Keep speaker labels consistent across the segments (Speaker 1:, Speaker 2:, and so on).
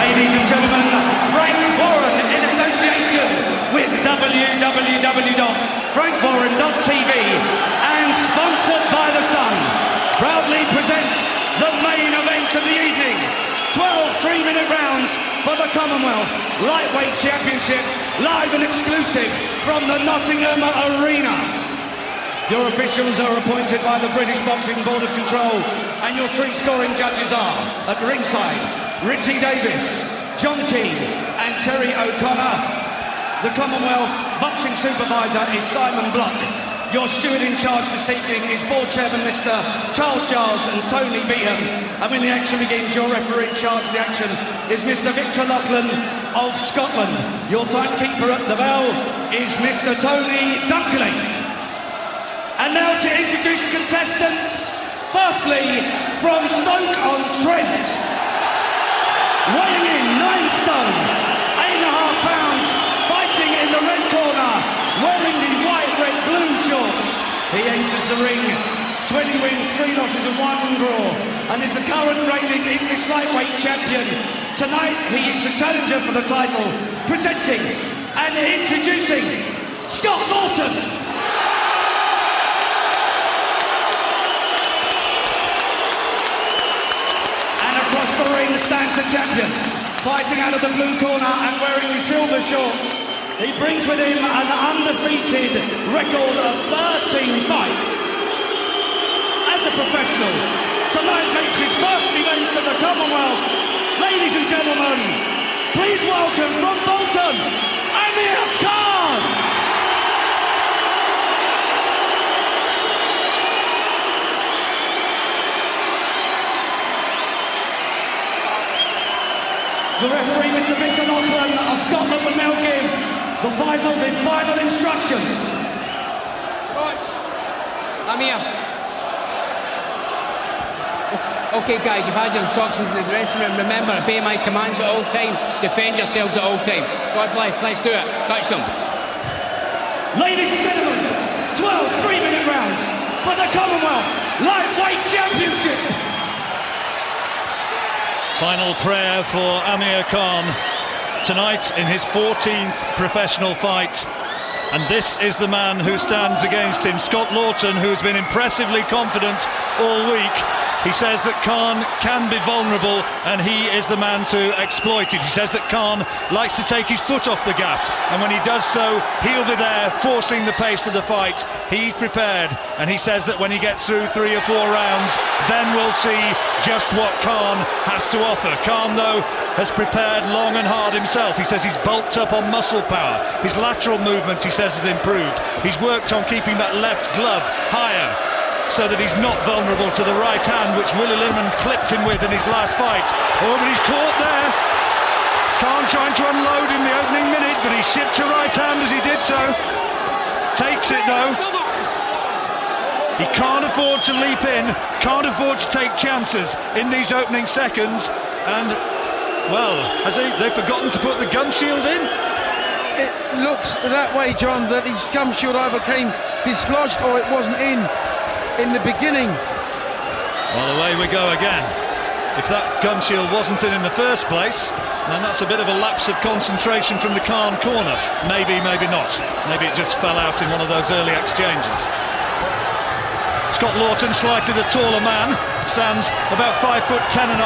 Speaker 1: Ladies and gentlemen, Frank Warren in association with www.frankwarren.tv and sponsored by The Sun, proudly presents the main event of the evening. 12 3-minute rounds for the Commonwealth Lightweight Championship, live and exclusive from the Nottingham Arena. Your officials are appointed by the British Boxing Board of Control, and your 3 scoring judges are, at ringside, Richie Davis, John Keane and Terry O'Connor. The Commonwealth Boxing Supervisor is Simon Block. Your steward in charge this evening is Board Chairman Mr. Charles Giles and Tony Beeham. And when the action begins, your referee in charge of the action is Mr. Victor Lawton of Scotland. Your timekeeper at the bell is Mr. Tony Dunkley. And now to introduce contestants. Firstly, from Stoke-on-Trent, weighing in 9 stone, 8.5 pounds, fighting in the red corner, wearing the white, red, blue shorts. He enters the ring, 20 wins, 3 losses and 1 draw, and is the current reigning English lightweight champion. Tonight, he is the challenger for the title, presenting and introducing Scott Lawton. Across the ring stands the champion, fighting out of the blue corner and wearing the silver shorts. He brings with him an undefeated record of 13 fights. As a professional, tonight makes his first event at the Commonwealth. Ladies and gentlemen, please welcome from Bolton, Amir Khan! The referee, Mr. Victor Lawton of Scotland, will now give the fighters his final instructions.
Speaker 2: Right. Amir. Okay, guys, you've had your instructions in the dressing room. Remember, obey my commands at all time. Defend yourselves at all time. God bless. Let's do it. Touch them.
Speaker 1: Ladies and gentlemen, 12 3-minute rounds for the Commonwealth Lightweight Championship.
Speaker 3: Final prayer for Amir Khan tonight in his 14th professional fight, and this is the man who stands against him, Scott Lawton, who's been impressively confident all week. He says that Khan can be vulnerable and he is the man to exploit it. He says that Khan likes to take his foot off the gas, and when he does so, he'll be there forcing the pace of the fight. He's prepared, and he says that when he gets through 3 or 4 rounds, then we'll see just what Khan has to offer. Khan, though, has prepared long and hard himself. He says he's bulked up on muscle power. His lateral movement, he says, has improved. He's worked on keeping that left glove higher, so that he's not vulnerable to the right hand, which Willie Limon clipped him with in his last fight. Oh, but he's caught there. Khan trying to unload in the opening minute, but he shipped a right hand as he did so. Takes it, though. He can't afford to leap in, can't afford to take chances in these opening seconds. And, well, they've forgotten to put the gum shield in?
Speaker 4: It looks that way, John, that his gum shield either came dislodged or it wasn't in the beginning.
Speaker 3: Well, away we go again. If that gum shield wasn't in the first place, then that's a bit of a lapse of concentration from the Khan corner. Maybe, maybe not. Maybe it just fell out in one of those early exchanges. Scott Lawton, slightly the taller man, stands about 5'10.5".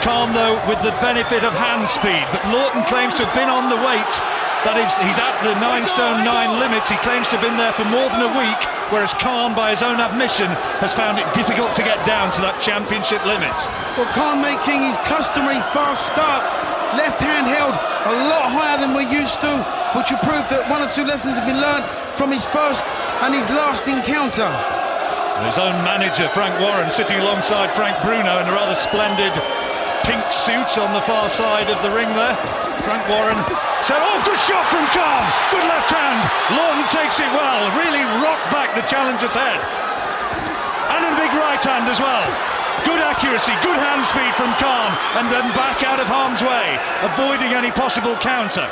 Speaker 3: Khan, though, with the benefit of hand speed, but Lawton claims to have been on the weight. That is, he's at the 9 stone 9 limit. He claims to have been there for more than a week, whereas Khan, by his own admission, has found it difficult to get down to that championship limit.
Speaker 4: Well, Khan making his customary fast start, left hand held a lot higher than we're used to, which will prove that 1 or 2 lessons have been learned from his first and his last encounter.
Speaker 3: His own manager, Frank Warren, sitting alongside Frank Bruno in a rather splendid pink suit on the far side of the ring there. Frank Warren said, oh, good shot from Khan, good left hand. Lawton takes it well, really rocked back the challenger's head. And a big right hand as well. Good accuracy, good hand speed from Khan, and then back out of harm's way, avoiding any possible counter.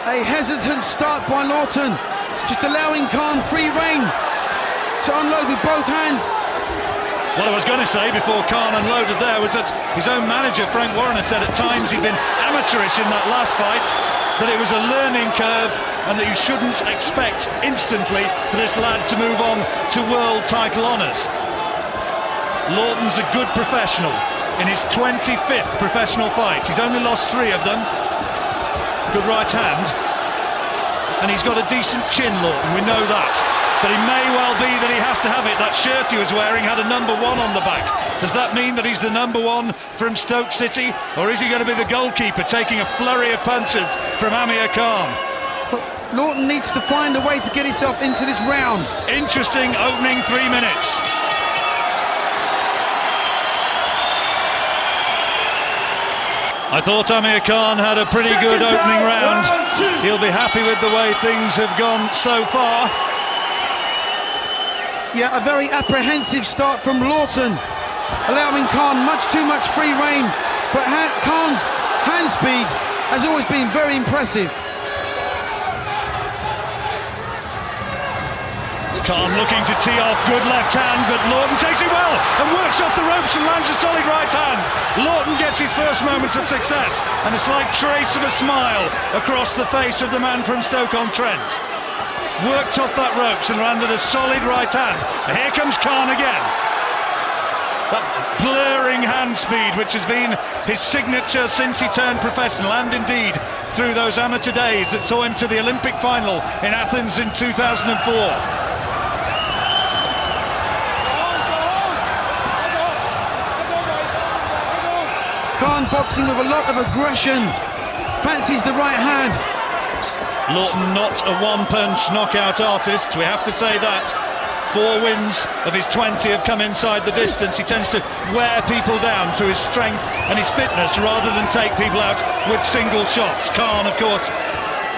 Speaker 4: A hesitant start by Lawton, just allowing Khan free rein to unload with both hands.
Speaker 3: What I was going to say before Khan unloaded there was that his own manager, Frank Warren, had said at times he'd been amateurish in that last fight, that it was a learning curve and that you shouldn't expect instantly for this lad to move on to world title honours. Lawton's a good professional in his 25th professional fight. He's only lost 3 of them. Good right hand. And he's got a decent chin, Lawton, we know that. But it may well be that he has to have it. That shirt he was wearing had a number 1 on the back. Does that mean that he's the number 1 from Stoke City? Or is he going to be the goalkeeper taking a flurry of punches from Amir Khan?
Speaker 4: But Lawton needs to find a way to get himself into this round.
Speaker 3: Interesting opening 3 minutes. I thought Amir Khan had a pretty good opening round. He'll be happy with the way things have gone so far.
Speaker 4: Yeah, a very apprehensive start from Lawton, allowing Khan much too much free rein, but Khan's hand speed has always been very impressive.
Speaker 3: Khan looking to tee off, good left hand, but Lawton takes it well and works off the ropes and lands a solid right hand. Lawton gets his first moments of success and a slight trace of a smile across the face of the man from Stoke-on-Trent. Worked off that ropes and landed a solid right hand. Here comes Khan again. That blurring hand speed, which has been his signature since he turned professional, and indeed through those amateur days that saw him to the Olympic final in Athens in 2004.
Speaker 4: Khan boxing with a lot of aggression, fancies the right hand.
Speaker 3: Lawton not a one-punch knockout artist, we have to say that. 4 wins of his 20 have come inside the distance. He tends to wear people down through his strength and his fitness rather than take people out with single shots. Khan, of course,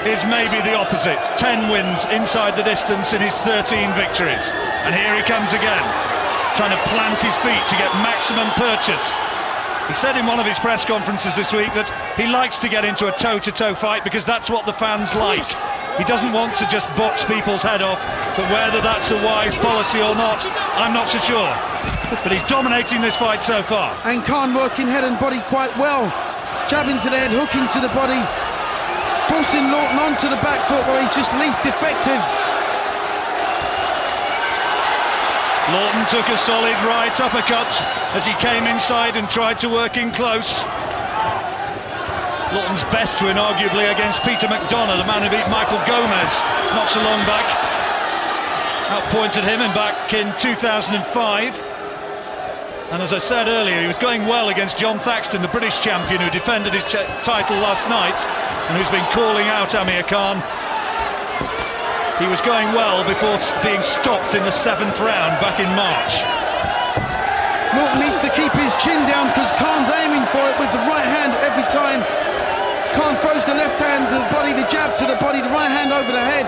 Speaker 3: is maybe the opposite. 10 wins inside the distance in his 13 victories. And here he comes again, trying to plant his feet to get maximum purchase. He said in one of his press conferences this week that he likes to get into a toe-to-toe fight because that's what the fans like. He doesn't want to just box people's head off, but whether that's a wise policy or not, I'm not so sure. But he's dominating this fight so far.
Speaker 4: And Khan working head and body quite well. Jabbing to the head, hooking to the body, forcing Lawton onto the back foot where he's just least effective.
Speaker 3: Lawton took a solid right uppercut as he came inside and tried to work in close. Lawton's best win arguably against Peter McDonough, the man who beat Michael Gomez not so long back. Outpointed him back in 2005. And as I said earlier, he was going well against John Thaxton, the British champion who defended his title last night and who's been calling out Amir Khan. He was going well before being stopped in the 7th round back in March.
Speaker 4: Lawton needs to keep his chin down because Khan's aiming for it with the right hand every time. Khan throws the left hand to the body, the jab to the body, the right hand over the head.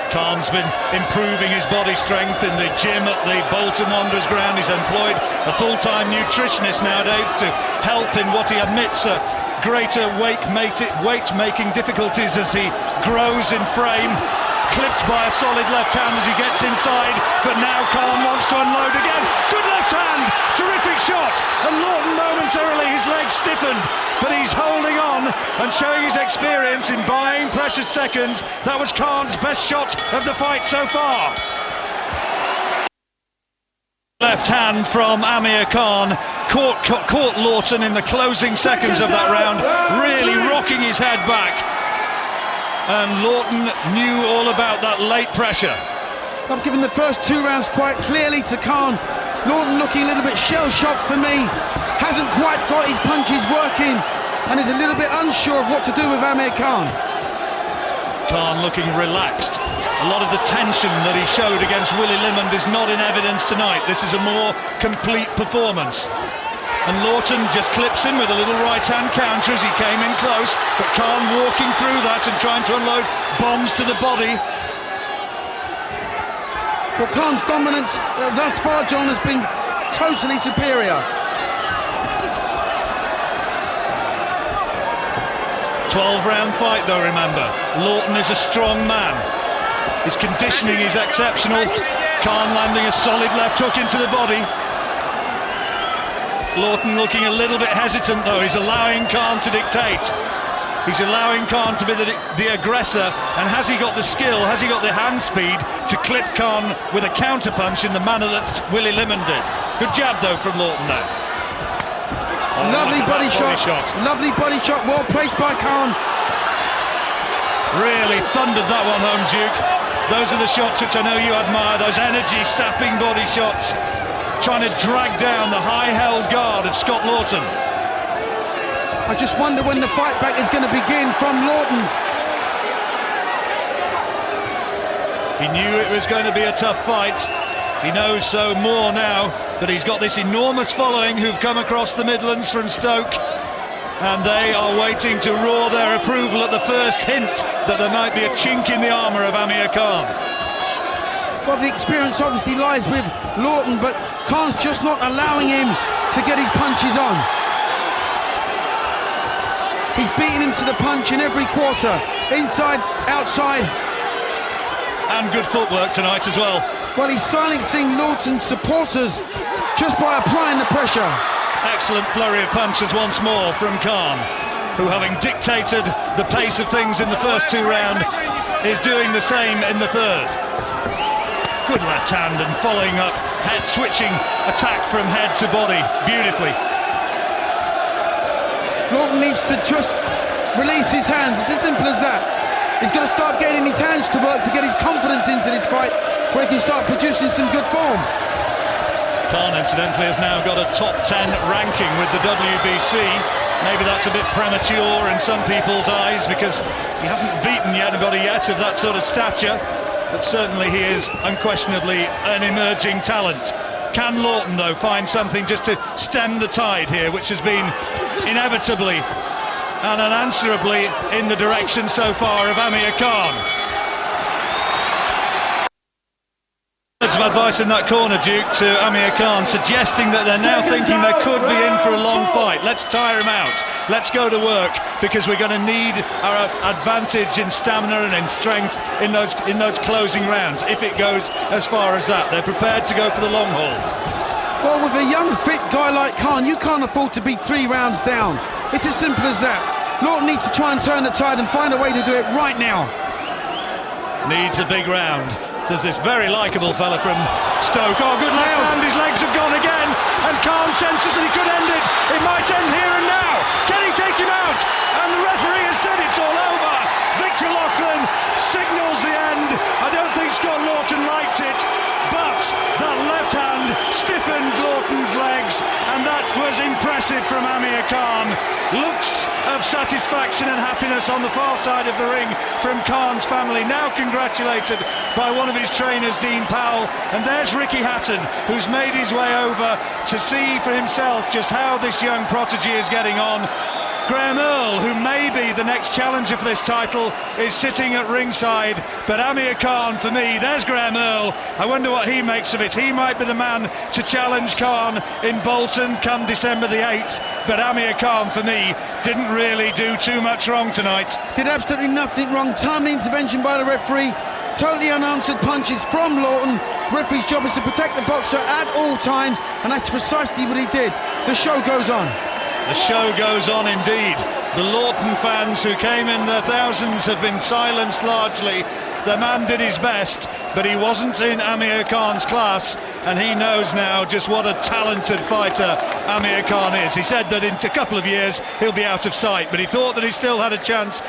Speaker 3: Khan's been improving his body strength in the gym at the Bolton Wanderers ground. He's employed a full-time nutritionist nowadays to help in what he admits are greater weight-making difficulties as he grows in frame. Clipped by a solid left hand as he gets inside, but now Khan wants to unload again. Good left hand, terrific shot, and Lawton momentarily, his legs stiffened, but he's holding on and showing his experience in buying precious seconds. That was Khan's best shot of the fight so far. Left hand from Amir Khan caught Lawton in the closing seconds of that round, really rocking his head back. And Lawton knew all about that late pressure.
Speaker 4: I've given the first 2 rounds quite clearly to Khan. Lawton looking a little bit shell-shocked for me. Hasn't quite got his punches working and is a little bit unsure of what to do with Amir Khan.
Speaker 3: Khan looking relaxed. A lot of the tension that he showed against Willie Limond is not in evidence tonight. This is a more complete performance. And Lawton just clips him with a little right-hand counter as he came in close, but Khan walking through that and trying to unload bombs to the body.
Speaker 4: But Khan's dominance thus far, John, has been totally superior.
Speaker 3: 12-round fight though, remember. Lawton is a strong man. His conditioning is exceptional. Khan landing a solid left hook into the body. Lawton looking a little bit hesitant though. He's allowing Khan to dictate. He's allowing Khan to be the aggressor, and has he got the skill, has he got the hand speed to clip Khan with a counter punch in the manner that Willie Limon did? Good jab though from Lawton there. Oh,
Speaker 4: lovely body shot, lovely body shot, well placed by Khan.
Speaker 3: Really thundered that one home, Duke. Those are the shots which I know you admire, those energy-sapping body shots, trying to drag down the high-held guard of Scott Lawton.
Speaker 4: I just wonder when the fight back is going to begin from Lawton.
Speaker 3: He knew it was going to be a tough fight. He knows so more now, but he's got this enormous following who've come across the Midlands from Stoke, and they are waiting to roar their approval at the first hint that there might be a chink in the armour of Amir Khan.
Speaker 4: Well, the experience obviously lies with Lawton, but Khan's just not allowing him to get his punches on. He's beating him to the punch in every quarter, inside, outside.
Speaker 3: And good footwork tonight as well.
Speaker 4: Well, he's silencing Lawton's supporters just by applying the pressure.
Speaker 3: Excellent flurry of punches once more from Khan, who, having dictated the pace of things in the first two rounds, is doing the same in the third. Good left hand and following up, head switching attack from head to body beautifully.
Speaker 4: Lawton needs to just release his hands. It's as simple as that. He's got to start getting his hands to work to get his confidence into this fight, where he can start producing some good form.
Speaker 3: Khan, incidentally, has now got a top 10 ranking with the WBC. Maybe that's a bit premature in some people's eyes, because he hasn't beaten anybody yet of that sort of stature, but certainly he is unquestionably an emerging talent. Can Lawton, though, find something just to stem the tide here, which has been inevitably and unanswerably in the direction so far of Amir Khan? Some advice in that corner, Duke, to Amir Khan, suggesting that they're now thinking they could be in for a long fight. Let's tire him out. Let's go to work, because we're going to need our advantage in stamina and in strength in those closing rounds, if it goes as far as that. They're prepared to go for the long haul.
Speaker 4: Well, with a young, fit guy like Khan, you can't afford to be 3 rounds down. It's as simple as that. Lawton needs to try and turn the tide and find a way to do it right now.
Speaker 3: Needs a big round. Does this very likeable fella from Stoke. Oh, good left hand, his legs have gone again, and Khan senses that he could end it. It might end here and now. Can he take him out? And the referee has said it's all over. Victor Lachlan signals the end. I don't think Scott Lawton liked it, but that left hand stiffened Lawton's legs, and that was impressive from Amir Khan. Looks of satisfaction and happiness on the far side of the ring from Khan's family, now congratulated by one of his trainers, Dean Powell. And there's Ricky Hatton, who's made his way over to see for himself just how this young prodigy is getting on. Graham Earl, who may be the next challenger for this title, is sitting at ringside. But Amir Khan, for me, there's Graham Earl. I wonder what he makes of it. He might be the man to challenge Khan in Bolton come December the 8th. But Amir Khan, for me, didn't really do too much wrong tonight.
Speaker 4: Did absolutely nothing wrong. Timely intervention by the referee. Totally unanswered punches from Lawton. The referee's job is to protect the boxer at all times, and that's precisely what he did. The show goes on.
Speaker 3: The show goes on indeed. The Lawton fans who came in their thousands have been silenced largely. The man did his best, but he wasn't in Amir Khan's class, and he knows now just what a talented fighter Amir Khan is. He said that in a couple of years he'll be out of sight, but he thought that he still had a chance.